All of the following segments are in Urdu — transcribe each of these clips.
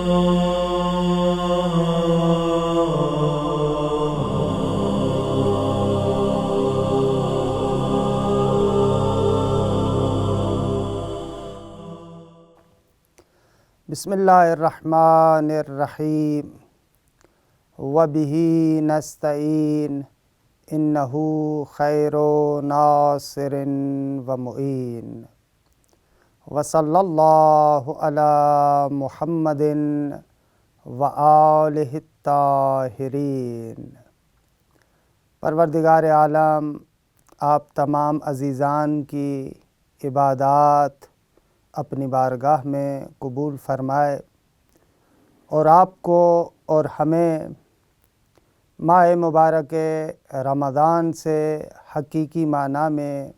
بسم اللہ الرحمن الرحیم وبہ نستعین انہ خیر ناصر ومعین وصلی اللہ علی محمد وآلہ الطاہرین۔ پروردگار عالم آپ تمام عزیزان کی عبادات اپنی بارگاہ میں قبول فرمائے اور آپ کو اور ہمیں ماہ مبارک رمضان سے حقیقی معنی میں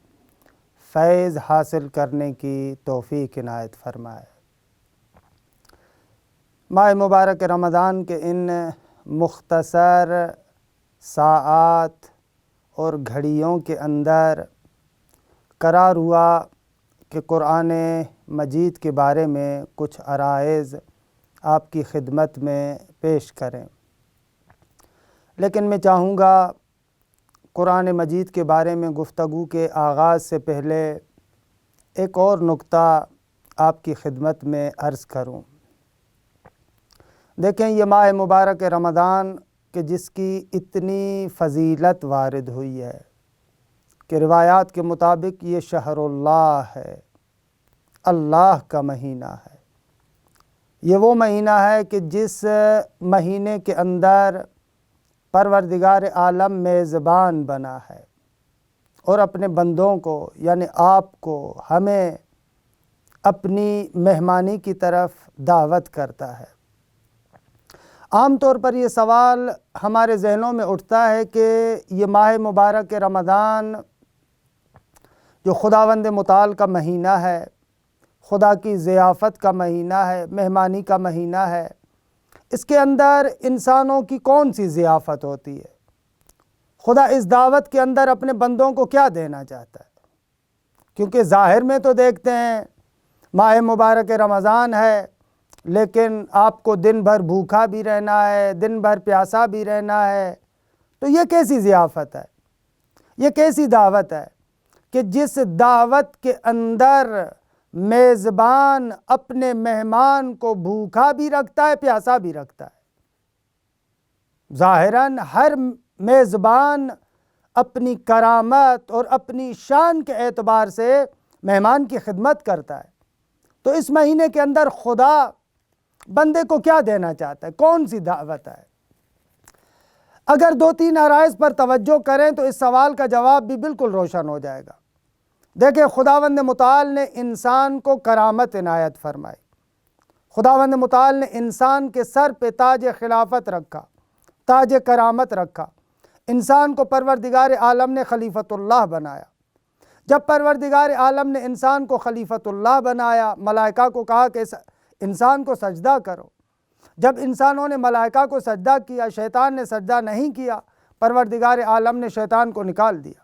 فیض حاصل کرنے کی توفیق عنایت فرمائے۔ ماہ مبارک رمضان کے ان مختصر ساعات اور گھڑیوں کے اندر قرار ہوا کہ قرآن مجید کے بارے میں کچھ عرائض آپ کی خدمت میں پیش کریں، لیکن میں چاہوں گا قرآن مجید کے بارے میں گفتگو کے آغاز سے پہلے ایک اور نکتہ آپ کی خدمت میں عرض کروں۔ دیکھیں، یہ ماہ مبارک رمضان کہ جس کی اتنی فضیلت وارد ہوئی ہے کہ روایات کے مطابق یہ شہر اللہ ہے، اللہ کا مہینہ ہے۔ یہ وہ مہینہ ہے کہ جس مہینے کے اندر پروردگار عالم میزبان بنا ہے اور اپنے بندوں کو یعنی آپ کو ہمیں اپنی مہمانی کی طرف دعوت کرتا ہے۔ عام طور پر یہ سوال ہمارے ذہنوں میں اٹھتا ہے کہ یہ ماہ مبارک رمضان جو خداوند متعال کا مہینہ ہے، خدا کی ضیافت کا مہینہ ہے، مہمانی کا مہینہ ہے، اس کے اندر انسانوں کی کون سی ضیافت ہوتی ہے؟ خدا اس دعوت کے اندر اپنے بندوں کو کیا دینا چاہتا ہے؟ کیونکہ ظاہر میں تو دیکھتے ہیں ماہ مبارک رمضان ہے، لیکن آپ کو دن بھر بھوکا بھی رہنا ہے، دن بھر پیاسا بھی رہنا ہے، تو یہ کیسی ضیافت ہے؟ یہ کیسی دعوت ہے کہ جس دعوت کے اندر میزبان اپنے مہمان کو بھوکا بھی رکھتا ہے، پیاسا بھی رکھتا ہے؟ ظاہراً ہر میزبان اپنی کرامت اور اپنی شان کے اعتبار سے مہمان کی خدمت کرتا ہے، تو اس مہینے کے اندر خدا بندے کو کیا دینا چاہتا ہے؟ کون سی دعوت ہے؟ اگر دو تین عرائض پر توجہ کریں تو اس سوال کا جواب بھی بالکل روشن ہو جائے گا۔ دیکھیں، خداوند متعال نے انسان کو کرامت عنایت فرمائی۔ خداوند متعال نے انسان کے سر پہ تاج خلافت رکھا، تاج کرامت رکھا۔ انسان کو پروردگار عالم نے خلیفۃ اللہ بنایا۔ جب پروردگار عالم نے انسان کو خلیفۃ اللہ بنایا، ملائکہ کو کہا کہ انسان کو سجدہ کرو۔ جب انسانوں نے ملائکہ کو سجدہ کیا، شیطان نے سجدہ نہیں کیا، پروردگار عالم نے شیطان کو نکال دیا،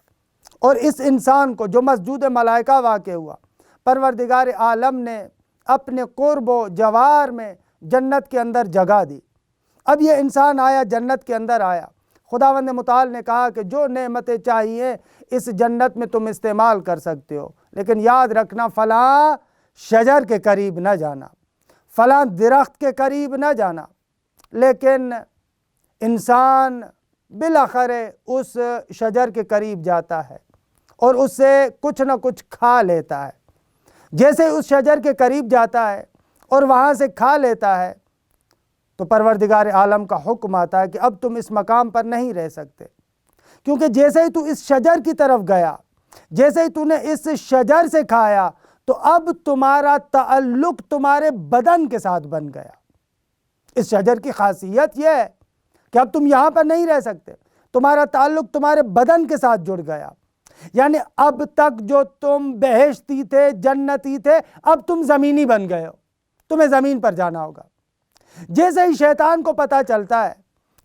اور اس انسان کو جو مسجود ملائکہ واقع ہوا، پروردگار عالم نے اپنے قرب و جوار میں جنت کے اندر جگہ دی۔ اب یہ انسان آیا، جنت کے اندر آیا، خداوند متعال نے کہا کہ جو نعمتیں چاہیے اس جنت میں تم استعمال کر سکتے ہو، لیکن یاد رکھنا فلاں شجر کے قریب نہ جانا، فلاں درخت کے قریب نہ جانا۔ لیکن انسان بالآخر اس شجر کے قریب جاتا ہے اور اس سے کچھ نہ کچھ کھا لیتا ہے۔ جیسے اس شجر کے قریب جاتا ہے اور وہاں سے کھا لیتا ہے تو پروردگار عالم کا حکم آتا ہے کہ اب تم اس مقام پر نہیں رہ سکتے، کیونکہ جیسے ہی تو اس شجر کی طرف گیا، جیسے ہی تو نے اس شجر سے کھایا، تو اب تمہارا تعلق تمہارے بدن کے ساتھ بن گیا۔ اس شجر کی خاصیت یہ ہے کہ اب تم یہاں پر نہیں رہ سکتے، تمہارا تعلق تمہارے بدن کے ساتھ جڑ گیا۔ یعنی اب تک جو تم بہشتی تھے، جنتی تھے، اب تم زمینی بن گئے ہو، تمہیں زمین پر جانا ہوگا۔ جیسے ہی شیطان کو پتہ چلتا ہے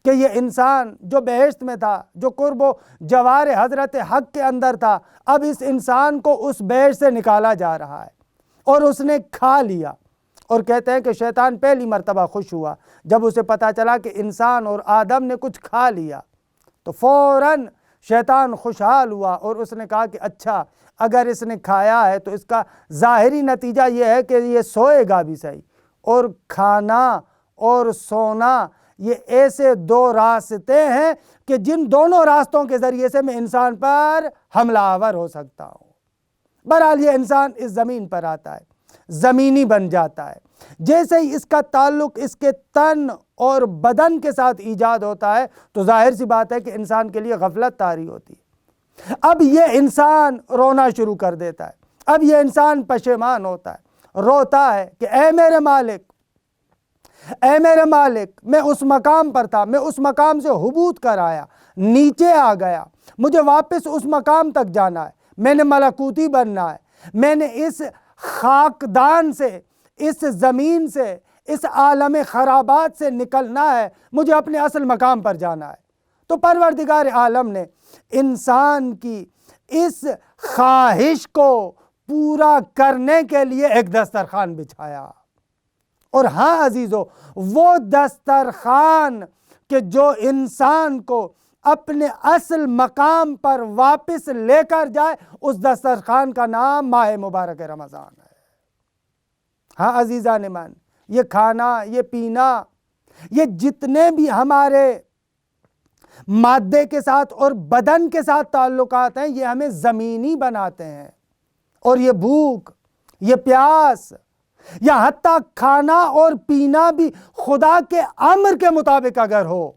کہ یہ انسان جو بہشت میں تھا، جو قرب و جوار حضرت حق کے اندر تھا، اب اس انسان کو اس بہشت سے نکالا جا رہا ہے اور اس نے کھا لیا اور کہتے ہیں کہ شیطان پہلی مرتبہ خوش ہوا جب اسے پتہ چلا کہ انسان اور آدم نے کچھ کھا لیا، تو فوراً شیطان خوشحال ہوا اور اس نے کہا کہ اچھا اگر اس نے کھایا ہے تو اس کا ظاہری نتیجہ یہ ہے کہ یہ سوئے گا بھی صحیح، اور کھانا اور سونا یہ ایسے دو راستے ہیں کہ جن دونوں راستوں کے ذریعے سے میں انسان پر حملہ آور ہو سکتا ہوں۔ بہرحال یہ انسان اس زمین پر آتا ہے، زمینی بن جاتا ہے، جیسے ہی اس کا تعلق اس کے تن اور بدن کے ساتھ ایجاد ہوتا ہے تو ظاہر سی بات ہے کہ انسان کے لیے غفلت طاری ہوتی ہے۔ اب یہ انسان رونا شروع کر دیتا ہے، اب یہ انسان پشیمان ہوتا ہے، روتا ہے کہ اے میرے مالک، اے میرے مالک، میں اس مقام پر تھا، میں اس مقام سے حبوط کر آیا، نیچے آ گیا، مجھے واپس اس مقام تک جانا ہے، میں نے ملکوتی بننا ہے، میں نے اس خاکدان سے، اس زمین سے، اس عالم خرابات سے نکلنا ہے، مجھے اپنے اصل مقام پر جانا ہے۔ تو پروردگار عالم نے انسان کی اس خواہش کو پورا کرنے کے لیے ایک دسترخوان بچھایا، اور ہاں عزیزو، وہ دسترخوان کہ جو انسان کو اپنے اصل مقام پر واپس لے کر جائے، اس دسترخوان کا نام ماہ مبارک رمضان ہے۔ ہاں عزیزان من، یہ کھانا، یہ پینا، یہ جتنے بھی ہمارے مادے کے ساتھ اور بدن کے ساتھ تعلقات ہیں، یہ ہمیں زمینی بناتے ہیں، اور یہ بھوک، یہ پیاس، یا حتیٰ کھانا اور پینا بھی خدا کے امر کے مطابق اگر ہو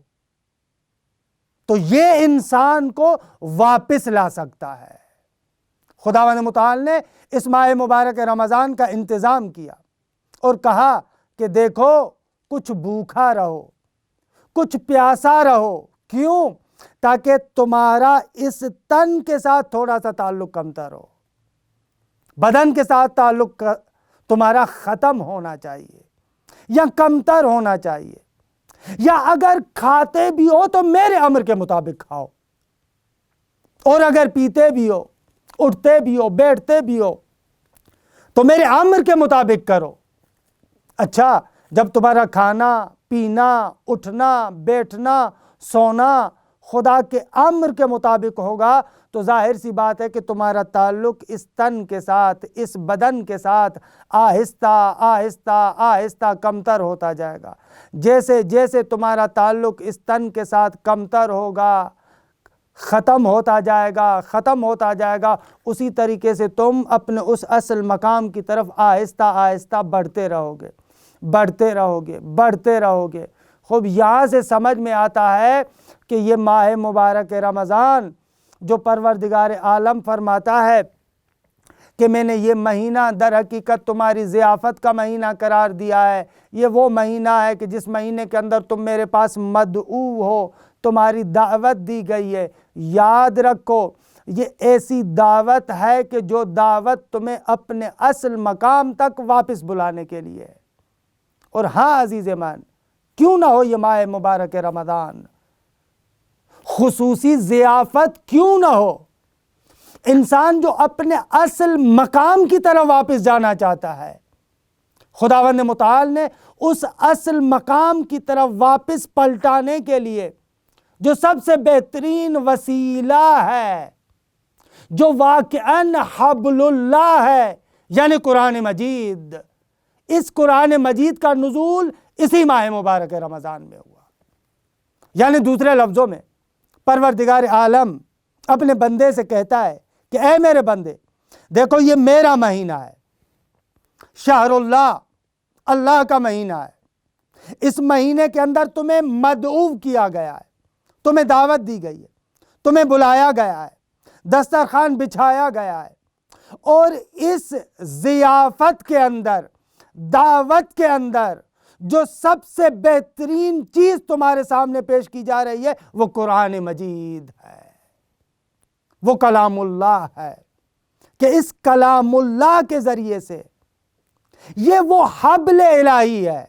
تو یہ انسان کو واپس لا سکتا ہے۔ خداوند متعال نے اس ماہ مبارک رمضان کا انتظام کیا اور کہا کہ دیکھو، کچھ بھوکا رہو، کچھ پیاسا رہو، کیوں؟ تاکہ تمہارا اس تن کے ساتھ تھوڑا سا تعلق کمتر ہو، بدن کے ساتھ تعلق تمہارا ختم ہونا چاہیے یا کمتر ہونا چاہیے، یا اگر کھاتے بھی ہو تو میرے امر کے مطابق کھاؤ، اور اگر پیتے بھی ہو، اٹھتے بھی ہو، بیٹھتے بھی ہو تو میرے امر کے مطابق کرو۔ اچھا، جب تمہارا کھانا، پینا، اٹھنا، بیٹھنا، سونا خدا کے امر کے مطابق ہوگا تو ظاہر سی بات ہے کہ تمہارا تعلق اس تن کے ساتھ، اس بدن کے ساتھ آہستہ آہستہ آہستہ کمتر ہوتا جائے گا۔ جیسے جیسے تمہارا تعلق اس تن کے ساتھ کمتر ہوگا، ختم ہوتا جائے گا، ختم ہوتا جائے گا، اسی طریقے سے تم اپنے اس اصل مقام کی طرف آہستہ آہستہ بڑھتے رہو گے، بڑھتے رہو گے، بڑھتے رہو گے۔ خوب یہاں سے سمجھ میں آتا ہے کہ یہ ماہ مبارک رمضان جو پروردگار عالم فرماتا ہے کہ میں نے یہ مہینہ در حقیقت تمہاری ضیافت کا مہینہ قرار دیا ہے، یہ وہ مہینہ ہے کہ جس مہینے کے اندر تم میرے پاس مدعو ہو، تمہاری دعوت دی گئی ہے۔ یاد رکھو، یہ ایسی دعوت ہے کہ جو دعوت تمہیں اپنے اصل مقام تک واپس بلانے کے لیے ہے۔ اور ہاں عزیز من، کیوں نہ ہو یہ ماہ مبارک رمضان، خصوصی ضیافت کیوں نہ ہو، انسان جو اپنے اصل مقام کی طرف واپس جانا چاہتا ہے، خداوند متعال نے اس اصل مقام کی طرف واپس پلٹانے کے لیے جو سب سے بہترین وسیلہ ہے، جو واقعاً حبل اللہ ہے، یعنی قرآن مجید، اس قرآن مجید کا نزول اسی ماہ مبارک رمضان میں ہوا۔ یعنی دوسرے لفظوں میں پروردگار عالم اپنے بندے سے کہتا ہے کہ اے میرے بندے، دیکھو یہ میرا مہینہ ہے، شہر اللہ، اللہ کا مہینہ ہے۔ اس مہینے کے اندر تمہیں مدعو کیا گیا ہے، تمہیں دعوت دی گئی ہے، تمہیں بلایا گیا ہے، دسترخوان بچھایا گیا ہے، اور اس ضیافت کے اندر، دعوت کے اندر جو سب سے بہترین چیز تمہارے سامنے پیش کی جا رہی ہے وہ قرآن مجید ہے، وہ کلام اللہ ہے، کہ اس کلام اللہ کے ذریعے سے یہ وہ حبل الہی ہے،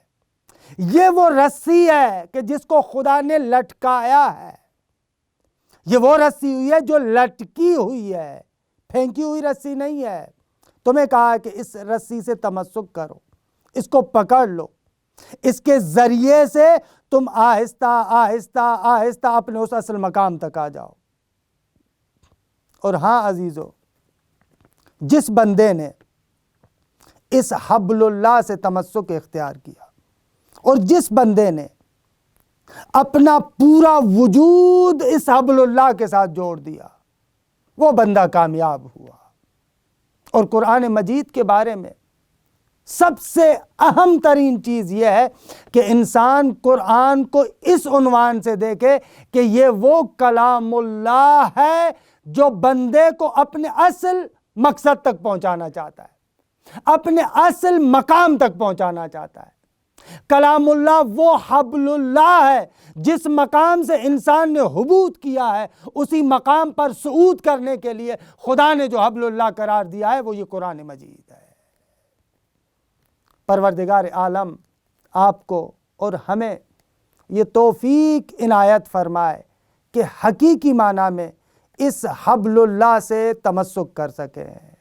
یہ وہ رسی ہے کہ جس کو خدا نے لٹکایا ہے، یہ وہ رسی ہوئی ہے جو لٹکی ہوئی ہے، پھینکی ہوئی رسی نہیں ہے۔ تمہیں کہا کہ اس رسی سے تمسک کرو، اس کو پکڑ لو، اس کے ذریعے سے تم آہستہ آہستہ آہستہ اپنے اس اصل مقام تک آ جاؤ۔ اور ہاں عزیزو، جس بندے نے اس حبل اللہ سے تمسک اختیار کیا اور جس بندے نے اپنا پورا وجود اس حبل اللہ کے ساتھ جوڑ دیا، وہ بندہ کامیاب ہوا۔ اور قرآن مجید کے بارے میں سب سے اہم ترین چیز یہ ہے کہ انسان قرآن کو اس عنوان سے دیکھے کہ یہ وہ کلام اللہ ہے جو بندے کو اپنے اصل مقصد تک پہنچانا چاہتا ہے، اپنے اصل مقام تک پہنچانا چاہتا ہے۔ کلام اللہ وہ حبل اللہ ہے جس مقام سے انسان نے حبوط کیا ہے، اسی مقام پر صعود کرنے کے لیے خدا نے جو حبل اللہ قرار دیا ہے وہ یہ قرآن مجید ہے۔ پروردگار عالم آپ کو اور ہمیں یہ توفیق عنایت فرمائے کہ حقیقی معنی میں اس حبل اللہ سے تمسک کر سکیں۔